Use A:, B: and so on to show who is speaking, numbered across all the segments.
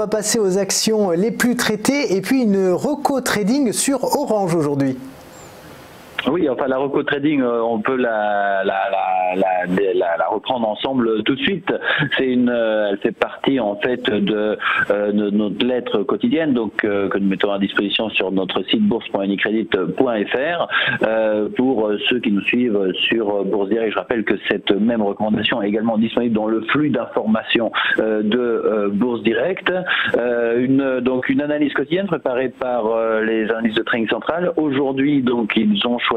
A: va passer aux actions les plus traitées et puis une reco trading sur Orange aujourd'hui.
B: Oui, enfin la reco trading, on peut la reprendre ensemble tout de suite. Elle fait partie en fait de notre lettre quotidienne, donc que nous mettons à disposition sur notre site bourse.unicredit.fr pour ceux qui nous suivent sur Bourse Direct. Je rappelle que cette même recommandation est également disponible dans le flux d'informations de Bourse Direct. Donc une analyse quotidienne préparée par les analystes de trading central. Aujourd'hui, donc ils ont choisi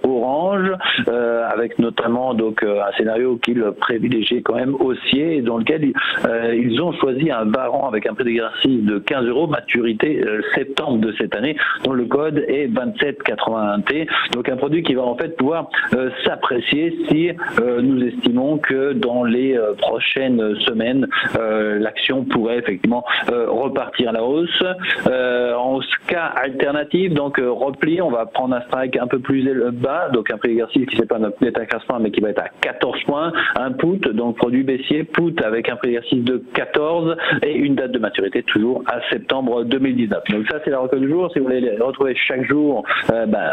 B: Orange, avec notamment donc un scénario qu'ils privilégient quand même haussier, dans lequel ils ont choisi un varan avec un prix d'exercice de 15 €, maturité septembre de cette année, dont le code est 2781T. Donc un produit qui va en fait pouvoir s'apprécier si nous estimons que dans les prochaines semaines, l'action pourrait effectivement repartir à la hausse. En cas alternatif, donc repli, on va prendre un strike un peu plus bas, donc un prix d'exercice qui n'est pas peut-être à 15 points mais qui va être à 14 points, un put, donc produit baissier, put avec un prix d'exercice de 14 et une date de maturité toujours à septembre 2019. Donc ça c'est la reco du jour. Si vous voulez les retrouver chaque jour,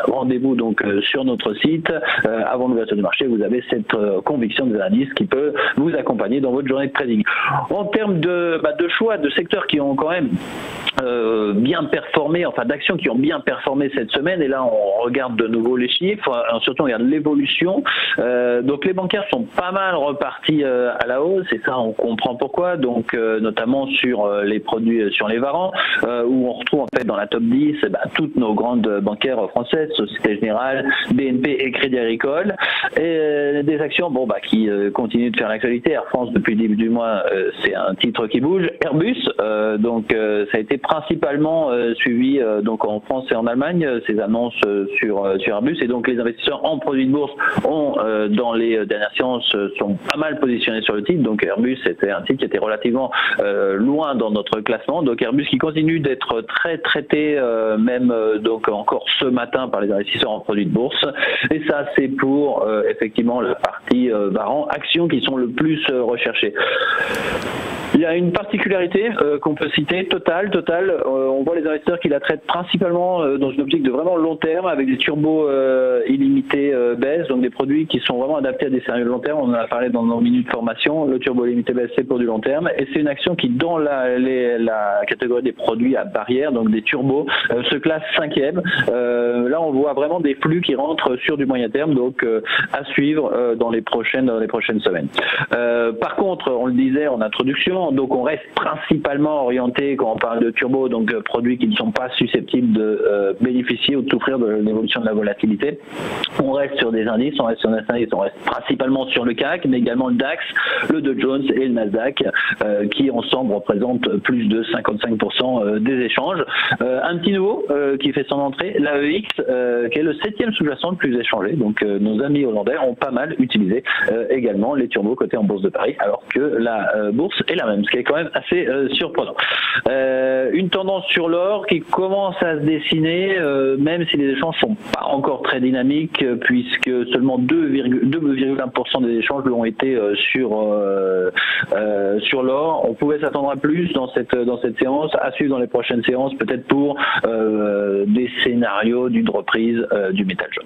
B: rendez-vous donc sur notre site. Avant l'ouverture du marché, vous avez cette conviction des indices qui peut vous accompagner dans votre journée de trading. En termes de choix de secteurs qui ont quand même bien performé, enfin d'actions qui ont bien performé cette semaine, et là on regarde de nouveau les chiffres, surtout on regarde l'évolution. Donc les bancaires sont pas mal repartis à la hausse, et ça on comprend pourquoi, donc notamment sur les produits, sur les varans, où on retrouve en fait dans la top 10 toutes nos grandes bancaires françaises, Société Générale, BNP et Crédit Agricole, et des actions qui continuent de faire l'actualité. Air France depuis le début du mois, c'est un titre qui bouge. Airbus, ça a été principalement suivi donc en France et en Allemagne, ces annonces sur Airbus, et donc les investisseurs en produits de bourse ont dans les dernières séances sont pas mal positionnés sur le titre. Donc Airbus, c'était un titre qui était relativement loin dans notre classement, donc Airbus qui continue d'être très traité, même donc encore ce matin par les investisseurs en produits de bourse, et ça c'est pour effectivement la partie varan, actions qui sont le plus recherchées. Il y a une particularité qu'on peut citer, Total, on voit les investisseurs qui la traitent principalement dans une optique de vraiment long terme, avec des turbos illimités baisse, donc des produits qui sont vraiment adaptés à des scénarios de long terme. On en a parlé dans nos minutes de formation. Le turbo illimité baisse, c'est pour du long terme, et c'est une action qui, dans la catégorie des produits à barrière, donc des turbos, se classe 5e. Là on voit vraiment des flux qui rentrent sur du moyen terme, donc à suivre dans les prochaines semaines. Par contre, on le disait en introduction, donc on reste principalement orienté, quand on parle de turbo, donc produits qui ne sont pas susceptibles de bénéficier ou de souffrir de l'évolution de la volatilité. On reste sur des indices, on reste principalement sur le CAC, mais également le DAX, le Dow Jones et le Nasdaq, qui ensemble représentent plus de 55% des échanges. Un petit nouveau qui fait son entrée, l'AEX, qui est le 7e sous-jacent le plus échangé. Donc nos amis hollandais ont pas mal utilisé également les turbos cotés en bourse de Paris, alors que la bourse est la même, ce qui est quand même assez surprenant. Une tendance sur l'or qui commence à se dessiner, même si les échanges sont pas encore très dynamiques, puisque seulement 2,1% des échanges l'ont été sur l'or. On pouvait s'attendre à plus dans cette séance, à suivre dans les prochaines séances, peut-être pour des scénarios d'une reprise du métal jaune.